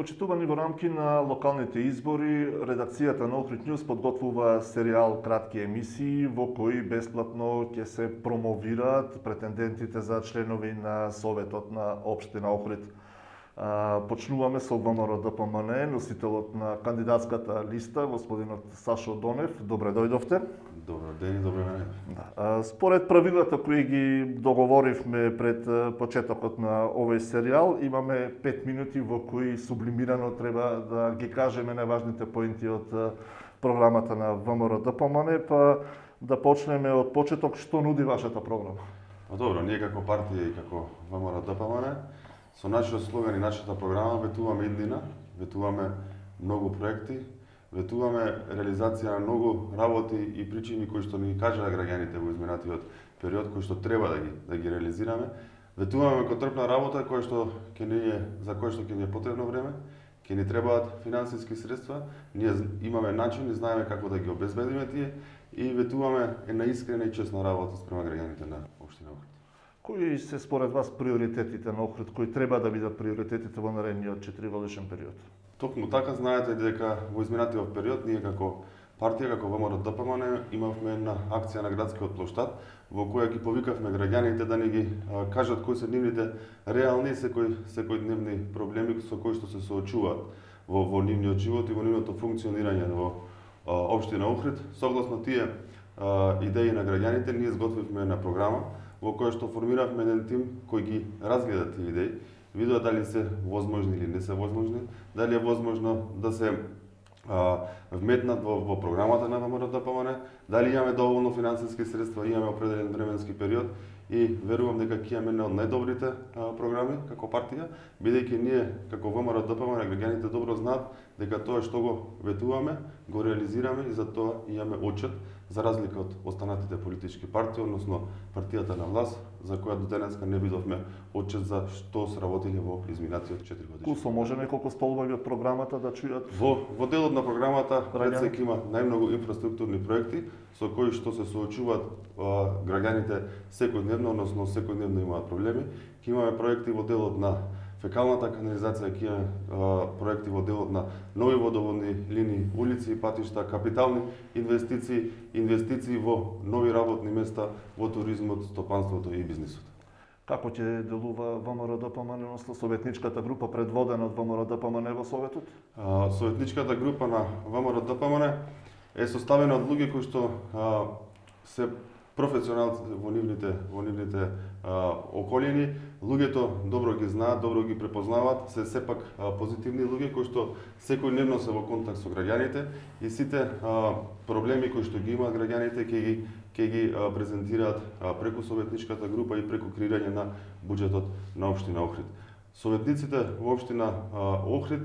Почитувани во рамки на локалните избори, редакцијата на Охрид Нјуз подготвува серијал кратки емисии во кои бесплатно ќе се промовираат претендентите за членови на Советот на Општина Охрид. Почнуваме со ВМРО ДПМН, носителот на кандидатската листа, господинот Сашо Донев. Добре дојдовте. Добар ден, добре мене. Според правилата кои ги договоривме пред почетокот на овој серијал, имаме 5 минути во кои сублимирано треба да ги кажеме најважните поенти од програмата на ВМРО ДПМН, па да почнеме од почеток. Што нуди вашата програма? Добро, ние како партија и како ВМРО ДПМН со нашиот слоган и нашата програма ветуваме иднина, ветуваме многу проекти, ветуваме реализација на многу работи и причини кои што ни кажаа граѓаните во изминатиот период, кои што треба да ги реализираме. Ветуваме котрпна работа за кој што ќе ни е потребно време, ќе ни требаат финансиски средства, ние имаме начин и знаеме како да ги обезбедиме тие и ветуваме една искрена и честна работа спрема граѓаните на општина Охрид. Кои се според вас приоритетите на Охрид, кои треба да бидат приоритетите во наредниот 4-годишен период? Токму така, знаете дека во изминатиот период ние како партија, како ВМРО ДПМН имавме една акција на градскиот плоштад во која ги повикавме граѓаните да ни ги кажат кои се нивните реални и секојдневни проблеми со кои што се соочуваат во нивниот живот и во нивното функционирање во општина Охрид. Согласно тие идеи на граѓаните, ние изготвивме една програма во која што формиравме еден тим кој ги разгледа тие идеи, видува дали се возможни или не се возможни, дали е возможно да се вметнат во програмата на ВМРО ДПМН, дали имаме доволно финансиски средства, имаме определен временски период и верувам дека ќе имаме една од најдобрите програми како партија, бидејќи ние како ВМРО ДПМН граѓаните добро знаат дека тоа што го ветуваме, го реализираме и за тоа имаме отчет, за разлика од останатите политички партии, односно партијата на власт, за која до денеска не видовме отчет за што сработиле во изминатиот 4 години. Кусо може неколку столбови од програмата да чујат? Во делот на програмата пред има најмногу инфраструктурни проекти со кои што се соочуваат граѓаните секојдневно, односно секојдневно имаат проблеми. Ќе имаме проекти во делот на фекалната канализација, ќе имаме проекти во делот на нови водоводни линии, улици и патишта, капитални инвестиции во нови работни места во туризмот, стопанството и бизнисот. Како ќе делува ВМРО ДПМН, односно советничката група предводена од ВМРО ДПМН во Советот? Советничката група на ВМРО ДПМН е составена од луѓе кои што се професионалци во нивните околини. Луѓето добро ги знаат, добро ги препознаваат, се сепак позитивни луѓе кои што секојдневно се во контакт со граѓаните и сите проблеми кои што ги имаат граѓаните ќе ги презентираат преку советничката група и преку креирање на буџетот на општина Охрид. Советниците во општина Охрид,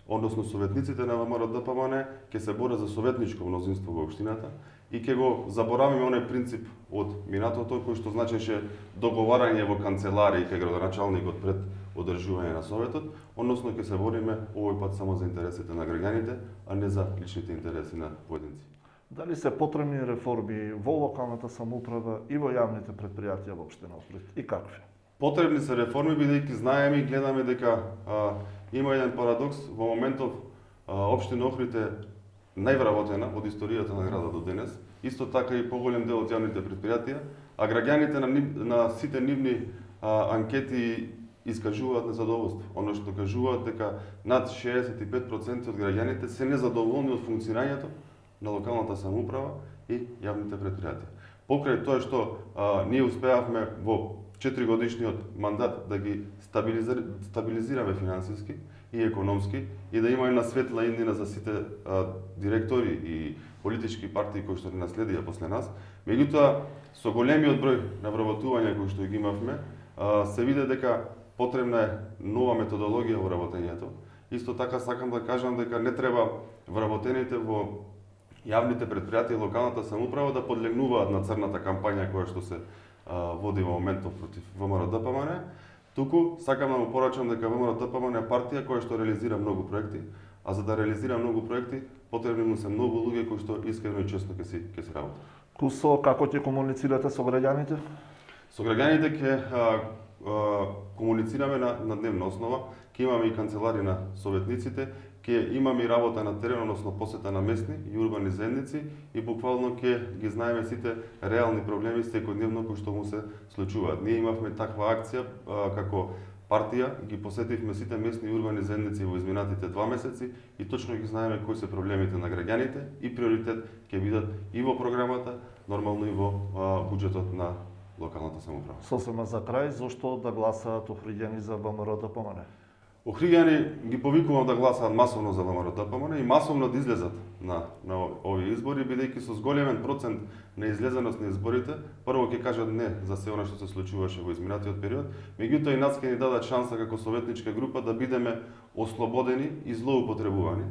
односно советниците на ВМРО ДПМН ќе се борат за советничко мнозинство во општината и ќе го заборавиме оној принцип од минатото кој што значеше договарање во канцеларија кај градоначалникот пред одржување на советот, односно ќе се бориме овој пат само за интересите на граѓаните, а не за личните интереси на поединци. Дали се потребни реформи во локалната самоуправа и во јавните предпријатија во општина Охрид и какви? Потребни се реформи бидејќи знаеме и гледаме дека има еден парадокс во моментов општина Охрид е највработена од историјата на градот до денес, исто така и поголем дел од јавните предпријатија, а граѓаните на сите нивни анкети искажуваат незадоволство. Оно што кажуваат дека над 65% од граѓаните се незадоволни од функционирањето на локалната самоуправа и јавните предпријатија. Покрај тоа што ние успеавме во 4-годишниот мандат да ги стабилизираме финансиски и економски и да има една светла иднина за сите директори и политички партии кои што ни наследија после нас. Меѓутоа, со големиот број на вработувања кои што ги имавме, се виде дека потребна е нова методологија во работењето. Исто така сакам да кажам дека не треба вработените во јавните предпријатија и локалната самоуправа да подлегнуваат на црната кампања која што се води во моментов против ВМРО ДПМН. Туку сакам да му порачам дека ВМРО ДПМН е партија која што реализира многу проекти, а за да реализира многу проекти потребни му се многу луѓе кои што искрено и честно ќе си работат. Кусо, како ќе комуницирате со граѓаните? Со граѓаните ќе комуницираме на дневна основа, ќе имаме и канцелари на советниците, ќе имаме и работа на терен, односно посета на местни и урбани заедници и буквално ќе ги знаеме сите реални проблеми секојдневно кои што му се случуваат. Ние имавме таква акција како партија, ги посетивме сите местни и урбани заедници во изминатите 2 месеци и точно ги знаеме кои се проблемите на граѓаните и приоритет ќе бидат и во програмата, нормално и во буџетот на локалната самоуправа. Сосема за крај, зошто да гласаат Охриѓани за ВМРО ДПМН? Охриѓани ги повикувам да гласаат масовно за ВМРО ДПМН и масовно да излезат на овие избори, бидејќи со зголемен процент на излезеност на изборите, прво ќе кажат не за се она што се случуваше во изминатиот период, меѓутоа и нас ќе ни дадат шанса како советничка група да бидеме ослободени и злоупотребувани.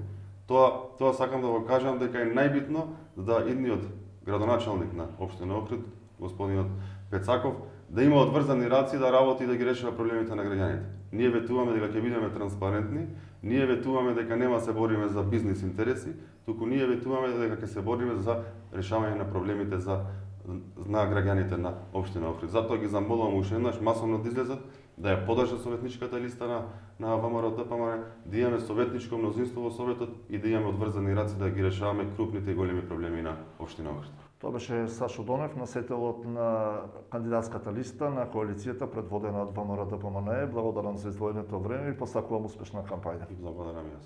Тоа сакам да го кажам дека е најбитно да идниот градоначалник на општина Охрид, господинот Пецаков, да има одврзани раци да работи и да ги решава проблемите на граѓаните. Ние ветуваме дека ќе бидеме транспарентни, ние ветуваме дека нема се бориме за бизнис интереси, туку ние ветуваме дека ќе се бориме за решавање на проблемите на граѓаните на општина Охрид. Затоа ги замолувам уште еднаш масовно да излезат, да ја подржат советничката листа на ВМРО ДПМН, да имаме советничко мнозинство во советот и да имаме одврзани раци да ги решаваме крупните и големи проблеми на општина Охрид. Тоа беше Сашо Донев, носителот на кандидатската листа на коалицијата предводена од ВМРО ДПМН. Благодарам за издвоеното време и посакувам успешна кампања. Благодарам и јас.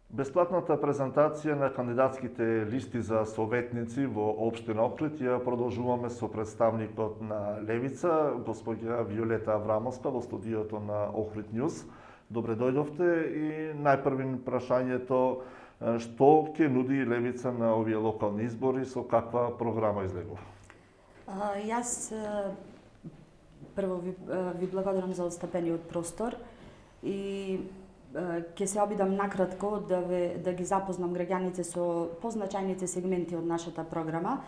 Бесплатната презентација на кандидатските листи за советници во општина Охрид ја продолжуваме со представникот на Левица, господја Виолета Аврамовска во студиото на Охрид Ньюс. Добре дојдовте и најпрвин прашањето што ќе нуди Левица на овие локални избори, со каква програма излегува? Јас прво ви благодарам за отстапениот простор и ќе се обидам накратко да ги запознам граѓаните со позначајните сегменти од нашата програма.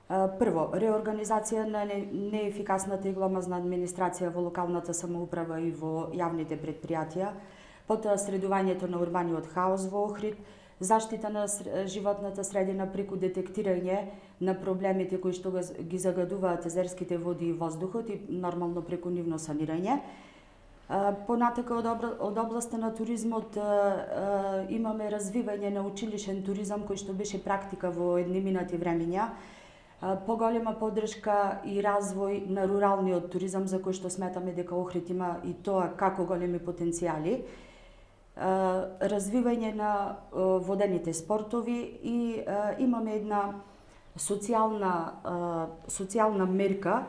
Прво, реорганизација на неефикасната и гломазна администрација во локалната самоуправа и во јавните предпријатија, потоа средувањето на урбаниот хаос во Охрид, заштита на животната средина преку детектирање на проблемите кои што ги загадуваат езерските води и воздухот и нормално преку нивно санирање. Понатака од областа на туризмот имаме развивање на училишен туризам кој што беше практика во едни минати времења, поголема поддршка и развој на руралниот туризам за кој што сметаме дека Охрид има и тоа како големи потенцијали, развивање на водените спортови и имаме една социјална мерка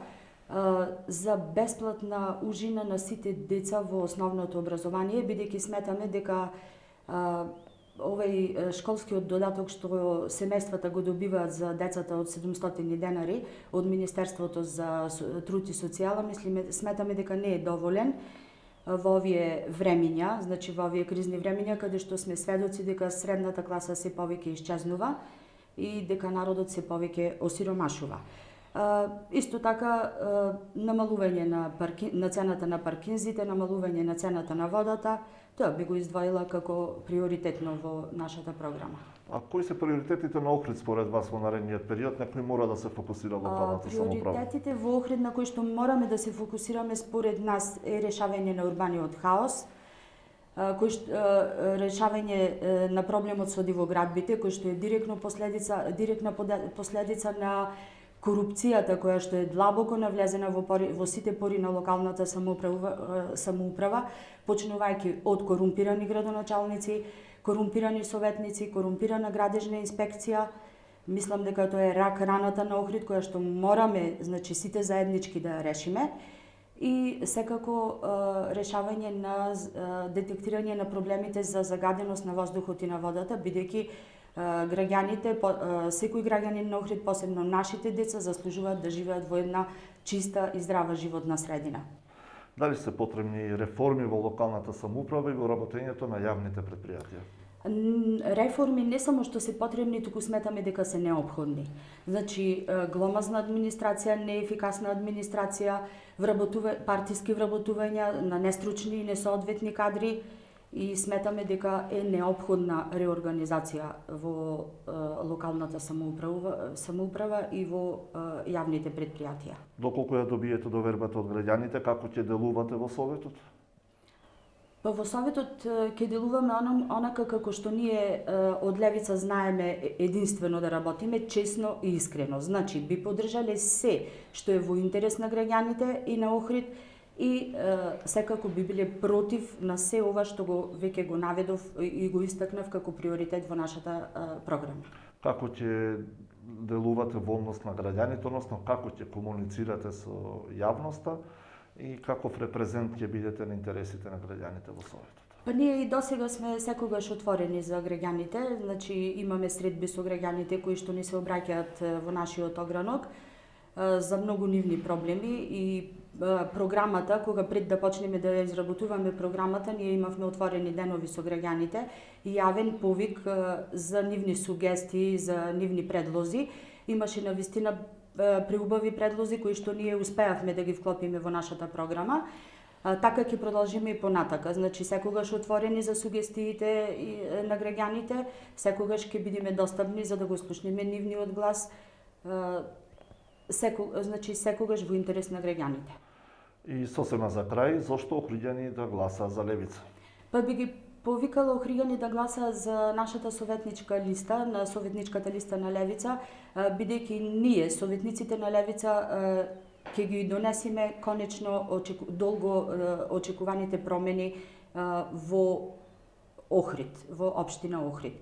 за бесплатна ужина на сите деца во основното образование, бидејќи сметаме дека овој школскиот додаток што семејствата го добиваат за децата од 700 денари од Министерството за труд и социјала, сметаме дека не е доволен во овие времиња, значи во овие кризни времиња каде што сме сведоци дека средната класа се повеќе исчезнува и дека народот се повеќе осиромашува. Исто така намалување на цената на паркинзите, намалување на цената на водата, тоа би го издвоила како приоритетно во нашата програма. А кои се приоритетите на Охрид според вас во наредниот период, на кои мора да се фокусира локалната самоуправа? Приоритетите во Охрид на кои што мораме да се фокусираме според нас е решавање на урбаниот хаос, решавање на проблемот со дивоградбите, кој што е директна последица на корупцијата која што е длабоко навлезена во сите пори на локалната самоуправа, почнувајќи од корумпирани градоначалници, корумпирани советници, корумпирана градежна инспекција. Мислам дека тоа е рак раната на Охрид која што мораме, значи сите заеднички да ја решиме и секако решавање на детектирање на проблемите за загаденост на воздухот и на водата, бидејќи граѓаните, секој граѓанин на Охрид, посебно нашите деца, заслужуваат да живеат во една чиста и здрава животна средина. Дали се потребни реформи во локалната самоуправа и во работењето на јавните предпријатија? Реформи не само што се потребни, туку сметаме дека се неопходни. Значи, гломазна администрација, неефикасна администрација, партиски вработувања на нестручни и несоодветни кадри и сметаме дека е неопходна реорганизација во локалната самоуправа и во јавните предпријатија. Доколку ја добиете довербата од граѓаните, како ќе делувате во Советот? Па во Советот ќе делуваме онака како што ние од Левица знаеме единствено да работиме, честно и искрено. Значи, би поддржале се што е во интерес на граѓаните и на Охрид и секако би биле против на се ова што веќе го наведов и го истакнав како приоритет во нашата програма. Како ќе делувате во однос на граѓаните, односно како ќе комуницирате со јавноста и каков репрезент ќе бидете на интересите на граѓаните во Советот? Па ние и досега сме секогаш отворени за граѓаните, значи имаме средби со граѓаните кои што ни се обраќаат во нашиот огранок за многу нивни проблеми и програмата, кога пред да почнеме да ја изработуваме програмата, ние имавме отворени денови со граѓаните и јавен повик за нивни сугестии, за нивни предлози. Имаше навистина преубави предлози кои што ние успеавме да ги вклопиме во нашата програма. Така ќе продолжиме и понатака. Значи, секогаш отворени за сугестиите на граѓаните, секогаш ќе бидеме достапни за да го слушнеме нивниот глас, значи секогаш во интерес на граѓаните. И сосема за крај, зошто охриѓани да гласа за Левица? Па би ги повикала охриѓани да гласа за нашата советничка листа, на советничката листа на Левица, бидејќи ние, советниците на Левица, ќе ги донесиме конечно долго очекуваните промени во Охрид, во општина Охрид.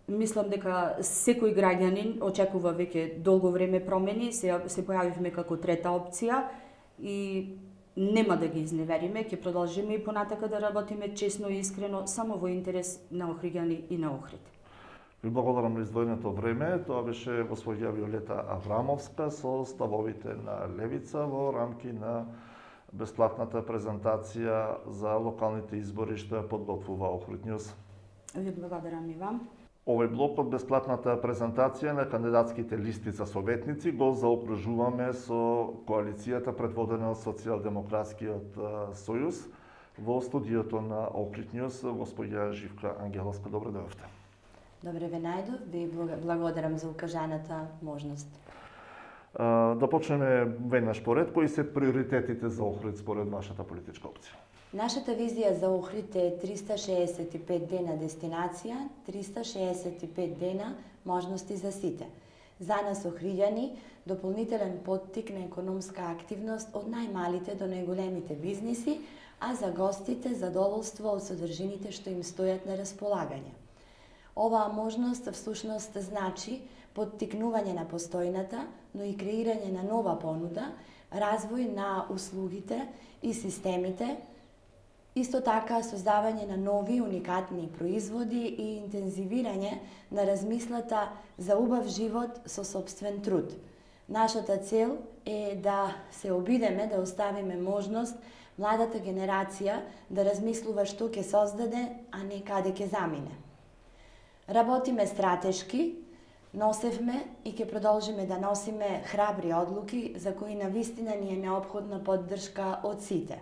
Мислам дека секој граѓанин очекува веќе долго време промени, се појавивме како трета опција и нема да ги изневериме, ќе продолжиме и понатака да работиме честно и искрено само во интерес на охриѓани и на Охрид. Ви благодарам на издвоеното време. Тоа беше госпоѓа Виолета Аврамовска со ставовите на Левица во рамки на бесплатната презентација за локалните избори што ја подготвува Охрид Нјуз. Ви благодарам и вам. Овој блок од бесплатната презентација на кандидатските листи за советници го заокружуваме со коалицијата предводена од Социјалдемократскиот сојуз. Во студиото на Охрид Нјуз, господја Живка Ангеловска, добре дојдовте. Добре ве најдов, ви благодарам за укажаната можност. Да почнеме веднаш поред. Кои се приоритетите за Охрид според вашата политичка опција? Нашата визија за Охрид е 365 дена дестинација, 365 дена можности за сите. За нас охриѓани, дополнителен поттик на економска активност од најмалите до најголемите бизниси, а за гостите задоволство од содржините што им стојат на располагање. Оваа можност всушност значи поттикнување на постојната, но и креирање на нова понуда, развој на услугите и системите, исто така создавање на нови уникатни производи и интензивирање на размислата за убав живот со сопствен труд. Нашата цел е да се обидеме да оставиме можност младата генерација да размислува што ќе создаде, а не каде ќе замине. Работиме стратешки, носевме и ќе продолжиме да носиме храбри одлуки за кои навистина ни е неопходна поддршка од сите.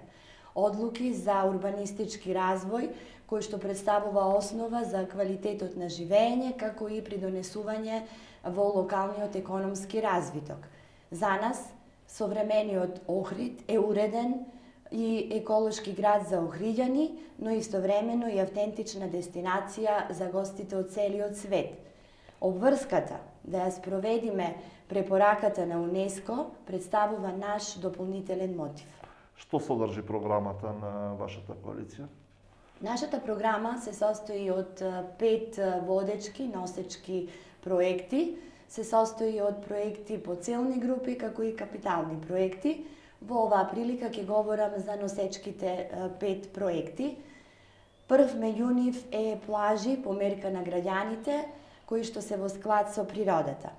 Одлуки за урбанистички развој, кој што представува основа за квалитетот на живење, како и придонесување во локалниот економски развиток. За нас, современиот Охрид е уреден и еколошки град за охриѓани, но истовремено и автентична дестинација за гостите од целиот свет. Обврската да ја спроведиме препораката на УНЕСКО представува наш дополнителен мотив. Што содржи програмата на вашата коалиција? Нашата програма се состои од 5 водечки, носечки проекти, се состои од проекти по целни групи, како и капитални проекти. Во оваа прилика ќе говорам за носечките 5 проекти. Прв меѓу нив е плажи по мерка на граѓаните, кои што се во склад со природата.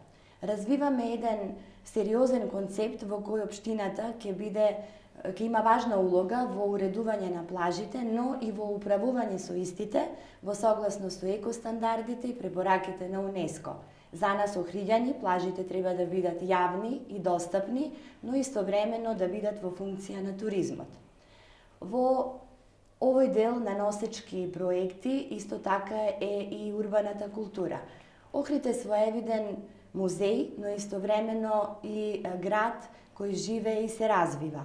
Развиваме еден сериозен концепт во кој општината ќе има важна улога во уредување на плажите, но и во управување со истите во согласност со екостандардите и препораките на УНЕСКО. За нас охриѓани плажите треба да бидат јавни и достапни, но истовремено да бидат во функција на туризмот. Во Овој дел на носечки проекти исто така е и урбаната култура. Охрид е своевиден музеј, но истовремено и град кој живее и се развива.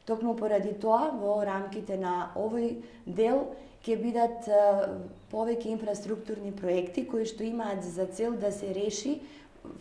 Токму поради тоа, во рамките на овој дел ќе бидат повеќе инфраструктурни проекти кои што имаат за цел да се реши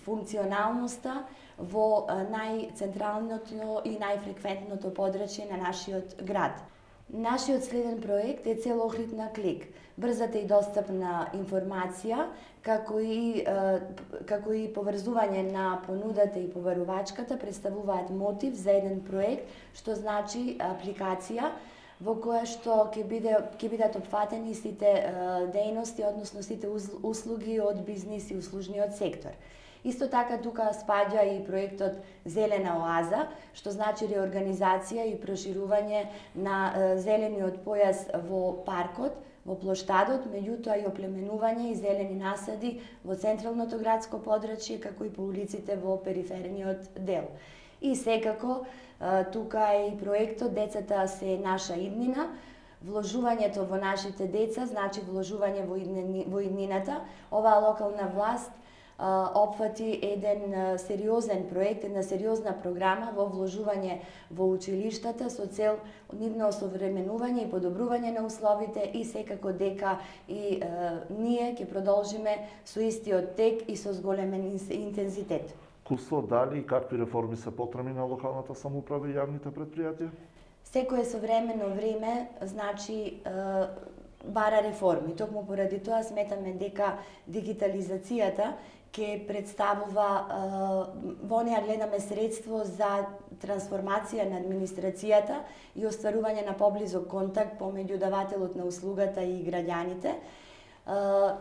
функционалноста во најцентралното и најфреквентното подрачје на нашиот град. Нашиот следен проект е Цел Охрид на клик. Брзата и достапна информација, како и поврзување на понудата и побарувачката представуваат мотив за еден проект, што значи апликација во која што ќе бидат опфатени сите дејности, односно сите услуги од бизнис и услужниот сектор. Исто така тука спаѓа и проектот Зелена оаза, што значи реорганизација и проширување на зелениот појас во паркот, во плоштадот, меѓутоа и оплеменување и зелени насади во централното градско подрачје, како и по улиците во периферниот дел. И секако, тука е и проектот Децата се наша иднина. Вложувањето во нашите деца значи вложување во иднината. Оваа локална власт опфати еден сериозен проект, една сериозна програма во вложување во училиштата со цел нивно осовременување и подобрување на условите и секако дека и ние ќе продолжиме со истиот тек и со зголемен интензитет. Кусо, дали и какви реформи се потребни на локалната самоуправа и јавните претпријатија? Секое современо време значи бара реформи. Токму поради тоа сметаме дека дигитализацијата ќе представува, во неа гледаме средство за трансформација на администрацијата и остварување на поблизок контакт помеѓу давателот на услугата и граѓаните.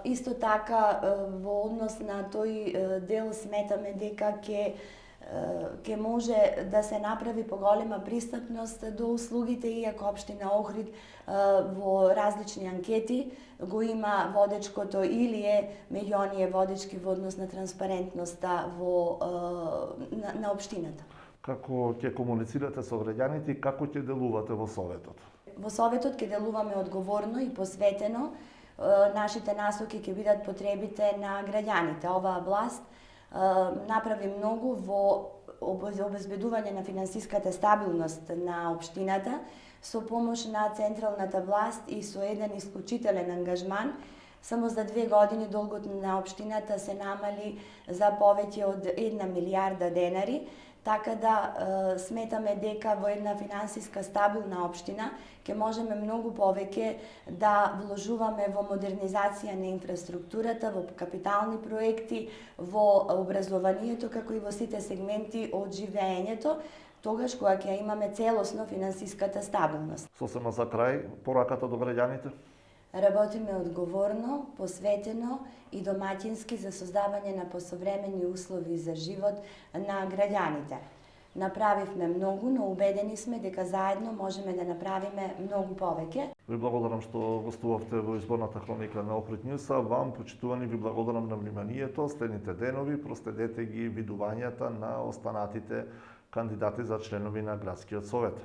Исто така, во однос на тој дел сметаме дека ќе може да се направи поголема пристапност до услугите, иако општина Охрид во различни анкети го има водечкото или е меѓу оние водечки во однос на транспарентноста на општината. Како ќе комуницирате со граѓаните и како ќе делувате во Советот? Во Советот ќе делуваме одговорно и посветено. Нашите насоки ќе бидат потребите на граѓаните. Оваа власт направи многу во обезбедување на финансиската стабилност на општината со помош на централната власт и со еден исклучителен ангажман. Само за 2 години долгот на општината се намали за повеќе од 1 милијарда денари, така да сметаме дека во една финансиска стабилна општина ќе можеме многу повеќе да вложуваме во модернизација на инфраструктурата, во капитални проекти, во образованието, како и во сите сегменти од живеењето, тогаш кога ќе имаме целосно финансиската стабилност. Сосема за крај, пораката до граѓаните? Работиме одговорно, посветено и домаќински за создавање на посовремени услови за живот на граѓаните. Направивме многу, но убедени сме дека заедно можеме да направиме многу повеќе. Ви благодарам што гостувавте во изборната хроника на Охрид Нјуз, а вам, почитувани, ви благодарам на вниманието. Следните денови проследете ги видувањата на останатите кандидати за членови на Градскиот совет.